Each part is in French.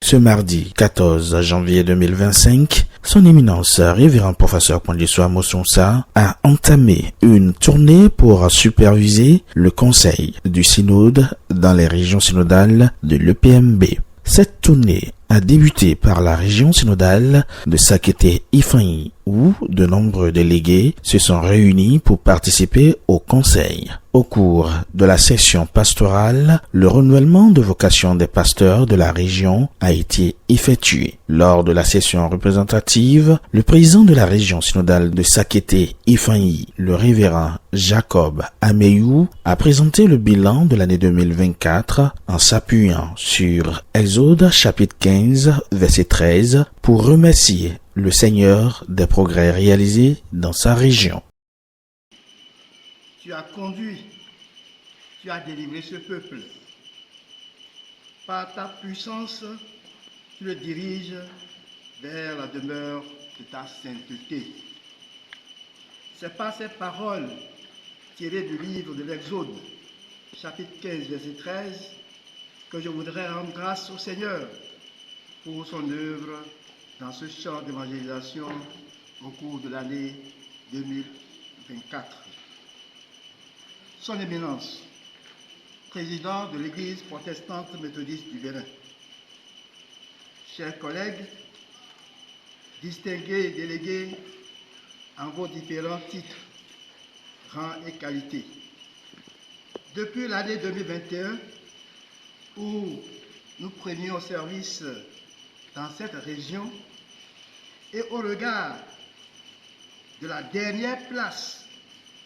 Ce mardi 14 janvier 2025, son éminence révérend professeur Pondisoa Mosonsa a entamé une tournée pour superviser le conseil du synode dans les régions synodales de l'EPMB. Cette tournée a débuté par la région synodale de Sakété-Ifanyi, où de nombreux délégués se sont réunis pour participer au conseil. Au cours de la session pastorale, le renouvellement de vocation des pasteurs de la région a été effectué. Lors de la session représentative, le président de la région synodale de Sakété-Ifanyi, le révérend Jacob Ameyou, a présenté le bilan de l'année 2024 en s'appuyant sur Exode chapitre 15, verset 13, pour remercier le Seigneur des progrès réalisés dans sa région. Tu as conduit, tu as délivré ce peuple. Par ta puissance, tu le diriges vers la demeure de ta sainteté. C'est par ces paroles tirées du livre de l'Exode, chapitre 15, verset 13, que je voudrais rendre grâce au Seigneur pour son œuvre dans ce champ d'évangélisation au cours de l'année 2024. Son Éminence, président de l'Église protestante méthodiste du Bénin, chers collègues, distingués délégués en vos différents titres, rangs et qualités. Depuis l'année 2021, où nous prenions service dans cette région, et au regard de la dernière place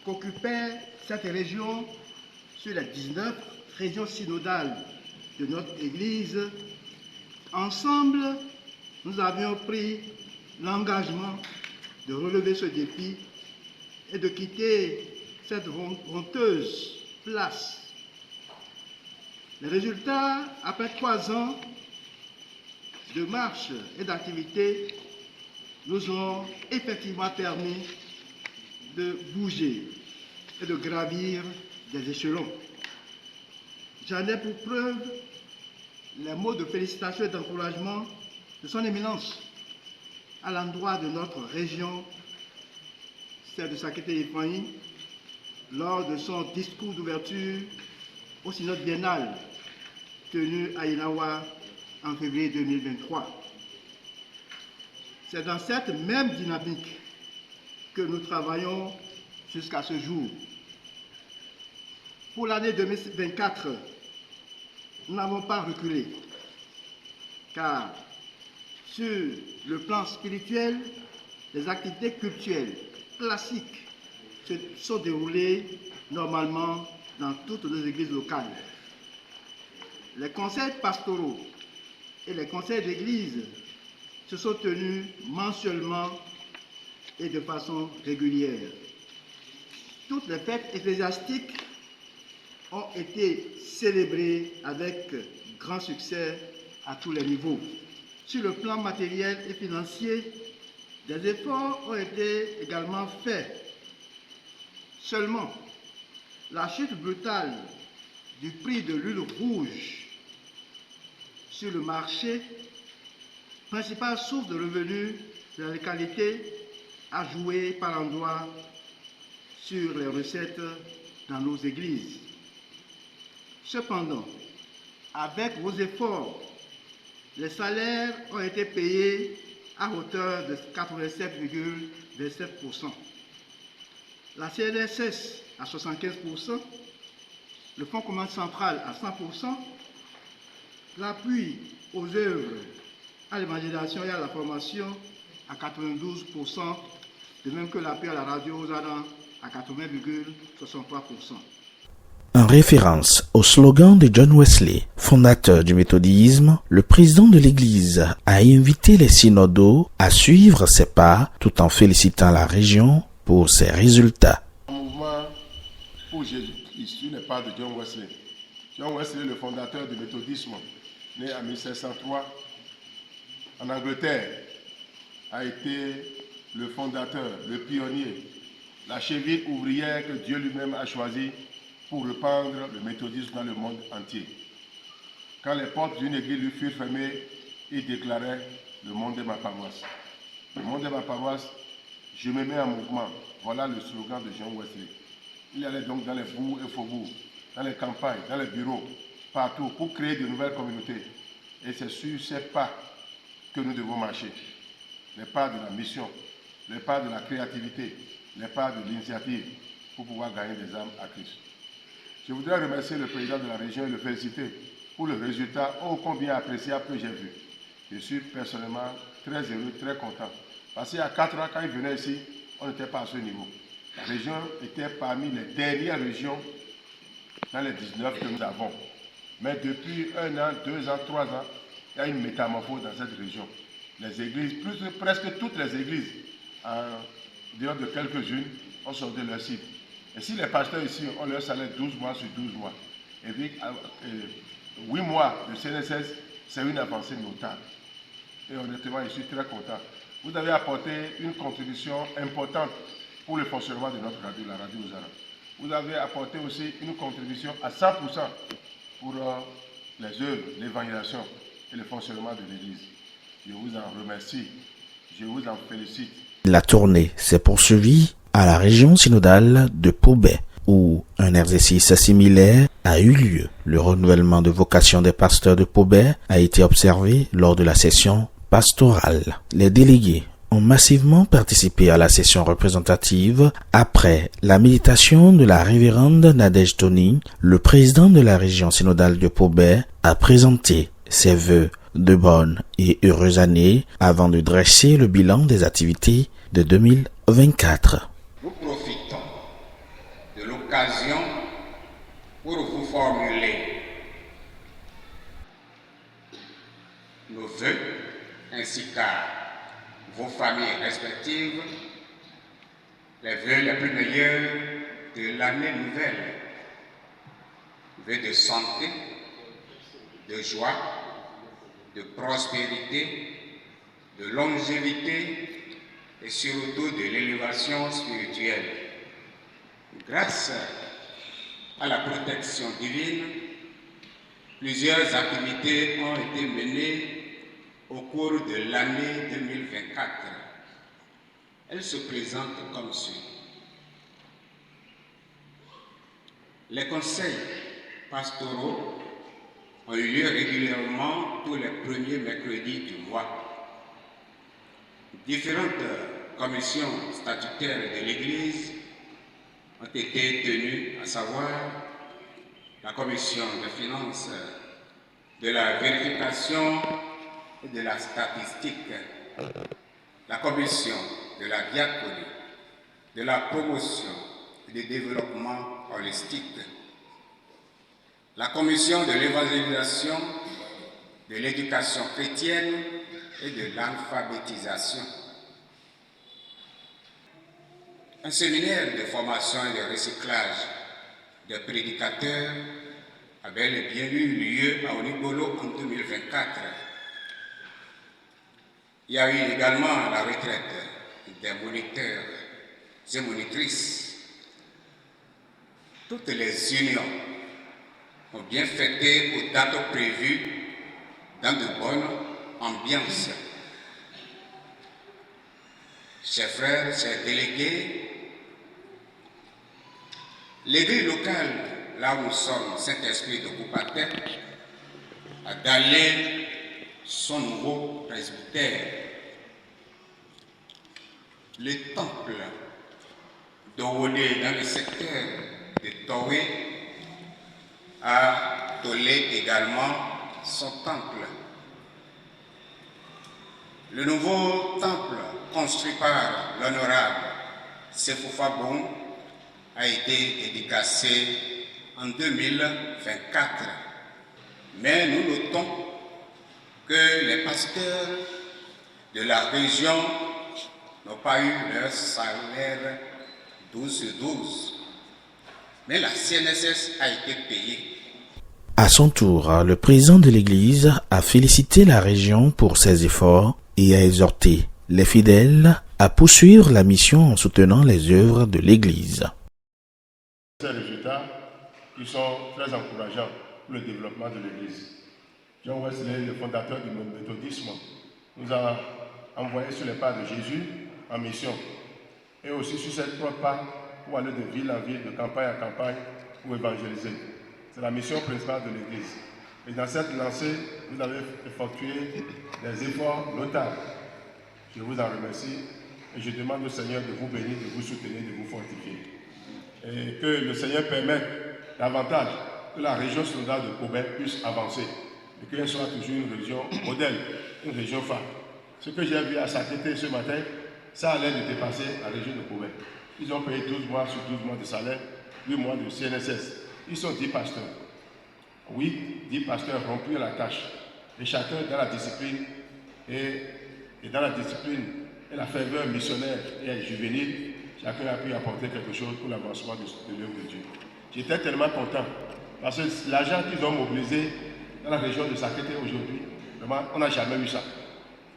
qu'occupait cette région sur les 19 régions synodales de notre Église, ensemble, nous avions pris l'engagement de relever ce défi et de quitter cette honteuse place. Les résultats, après 3 ans de marche et d'activité, nous ont effectivement permis de bouger et de gravir des échelons. J'en ai pour preuve les mots de félicitations et d'encouragement de son Éminence à l'endroit de notre région, celle de Sakété-Ifanyi, lors de son discours d'ouverture au synode biennal tenu à Inawa en février 2023. C'est dans cette même dynamique que nous travaillons jusqu'à ce jour. Pour l'année 2024, nous n'avons pas reculé, car sur le plan spirituel, les activités cultuelles classiques se sont déroulées normalement dans toutes nos églises locales. Les conseils pastoraux et les conseils d'église se sont tenus mensuellement et de façon régulière. Toutes les fêtes ecclésiastiques ont été célébrées avec grand succès à tous les niveaux. Sur le plan matériel et financier, des efforts ont été également faits. Seulement, la chute brutale du prix de l'huile rouge sur le marché, principale source de revenus de la localité, a joué par endroits sur les recettes dans nos églises. Cependant, avec vos efforts, les salaires ont été payés à hauteur de 87,27%. La CNSS à 75%, le Fonds commun central à 100%, l'appui aux œuvres à l'évangélisation et à la formation à 92%, de même que l'appui à la radio aux adhérents à 80,63%. En référence au slogan de John Wesley, fondateur du méthodisme, le président de l'Église a invité les synodaux à suivre ses pas tout en félicitant la région pour ses résultats. Un mouvement pour Jésus, issu n'est pas de John Wesley. John Wesley, le fondateur du méthodisme, né en 1703 en Angleterre, a été le fondateur, le pionnier, la cheville ouvrière que Dieu lui-même a choisie pour répandre le méthodisme dans le monde entier. Quand les portes d'une église lui furent fermées, il déclarait le monde de ma paroisse. Le monde de ma paroisse, je me mets en mouvement. Voilà le slogan de John Wesley. Il allait donc dans les bourgs et faubourgs, dans les campagnes, dans les bureaux, partout, pour créer de nouvelles communautés. Et c'est sur ces pas que nous devons marcher. Les pas de la mission, les pas de la créativité, les pas de l'initiative pour pouvoir gagner des âmes à Christ. Je voudrais remercier le président de la région et le féliciter pour le résultat ô combien appréciable que j'ai vu. Je suis personnellement très heureux, très content. Parce qu'il y a 4 ans, quand il venait ici, on n'était pas à ce niveau. La région était parmi les dernières régions dans les 19 que nous avons. Mais depuis 1 an, 2 ans, 3 ans, il y a une métamorphose dans cette région. Les églises, presque toutes les églises, en dehors de quelques-unes, ont sorti leur site. Et si les pasteurs ici ont leur salaire 12 mois sur 12 mois, et puis 8 mois de CNSS, c'est une avancée notable. Et honnêtement, je suis très content. Vous avez apporté une contribution importante pour le fonctionnement de notre radio, la radio Ozara. Vous avez apporté aussi une contribution à 100% pour les œuvres, l'évangélisation et le fonctionnement de l'Église. Je vous en remercie, je vous en félicite. La tournée s'est poursuivie à la région synodale de Pobet, où un exercice similaire a eu lieu. Le renouvellement de vocation des pasteurs de Pobet a été observé lors de la session pastorale. Les délégués ont massivement participé à la session représentative. Après la méditation de la révérende Nadège Tony, le président de la région synodale de Pobet a présenté ses vœux de bonnes et heureuses années avant de dresser le bilan des activités de 2024. Nous profitons de l'occasion pour vous formuler nos vœux ainsi qu'à vos familles respectives, les vœux les plus meilleurs de l'année nouvelle. Vœux de santé, de joie, de prospérité, de longévité et surtout de l'élévation spirituelle. Grâce à la protection divine, plusieurs activités ont été menées au cours de l'année 2024. Elles se présentent comme suit. Les conseils pastoraux ont eu lieu régulièrement tous les premiers mercredis du mois. Différentes commissions statutaires de l'Église ont été tenues, à savoir la commission des finances, de la vérification et de la statistique, la commission de la diaconie, de la promotion et du développement holistique, la commission de l'évangélisation, de l'éducation chrétienne et de l'alphabétisation. Un séminaire de formation et de recyclage des prédicateurs a bel et bien eu lieu à Onigolo en 2024. Il y a eu également la retraite des moniteurs et monitrices. Toutes les unions ont bien fêté aux dates prévues dans de bonnes ambiances. Chers frères, chers délégués, l'église locale, là où nous sommes, Saint-Esprit de Coupatin, a donné son nouveau presbytère. Le temple d'Owodé dans le secteur de Towe a donné également son temple. Le nouveau temple construit par l'honorable Sefoufa Bon a été dédicacé en 2024. Mais nous notons que les pasteurs de la région n'ont pas eu leur salaire 12 sur 12. Mais la CNSS a été payée. À son tour, le président de l'Église a félicité la région pour ses efforts et a exhorté les fidèles à poursuivre la mission en soutenant les œuvres de l'Église. Ces résultats qui sont très encourageants pour le développement de l'Église. John Wesley, le fondateur du méthodisme, nous a envoyés sur les pas de Jésus en mission. Et aussi sur cette propre pas pour aller de ville en ville, de campagne en campagne, pour évangéliser. C'est la mission principale de l'Église. Et dans cette lancée, vous avez effectué des efforts notables. Je vous en remercie et je demande au Seigneur de vous bénir, de vous soutenir, de vous fortifier. Et que le Seigneur permette davantage que la région synodale de Pobé puisse avancer et qu'elle soit toujours une région modèle, une région phare. Ce que j'ai vu à Sakété ce matin, ça allait de dépasser la région de Pobé. Ils ont payé 12 mois sur 12 mois de salaire, 8 mois de CNSS. Ils sont 10 pasteurs. Oui, 10 pasteurs rompus à la tâche. Et chacun dans la discipline et dans la discipline et la ferveur missionnaire et juvénile, chacun a pu apporter quelque chose pour l'avancement de l'œuvre de Dieu. J'étais tellement content parce que l'argent qu'ils ont mobilisé dans la région de Sakété aujourd'hui, vraiment, on n'a jamais eu ça.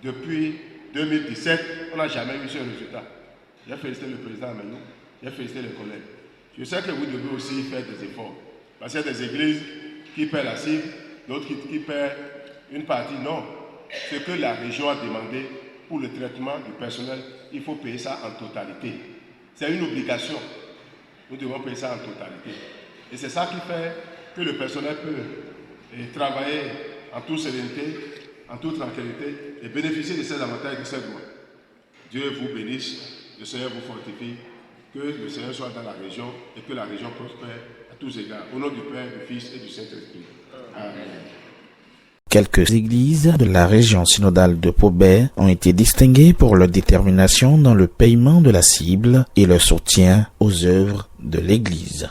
Depuis 2017, on n'a jamais eu ce résultat. J'ai félicité le président Amelou, j'ai félicité les collègues. Je sais que vous devez aussi faire des efforts. Parce qu'il y a des églises qui paient la cible, d'autres qui paient une partie. Non. Ce que la région a demandé pour le traitement du personnel, il faut payer ça en totalité. C'est une obligation. Nous devons payer ça en totalité. Et c'est ça qui fait que le personnel peut travailler en toute sérénité, en toute tranquillité et bénéficier de ces avantages de cette loi. Dieu vous bénisse, le Seigneur vous fortifie, que le Seigneur soit dans la région et que la région prospère à tous égards. Au nom du Père, du Fils et du Saint-Esprit. Amen. Quelques églises de la région synodale de Pobé ont été distinguées pour leur détermination dans le paiement de la cible et leur soutien aux œuvres de l'église.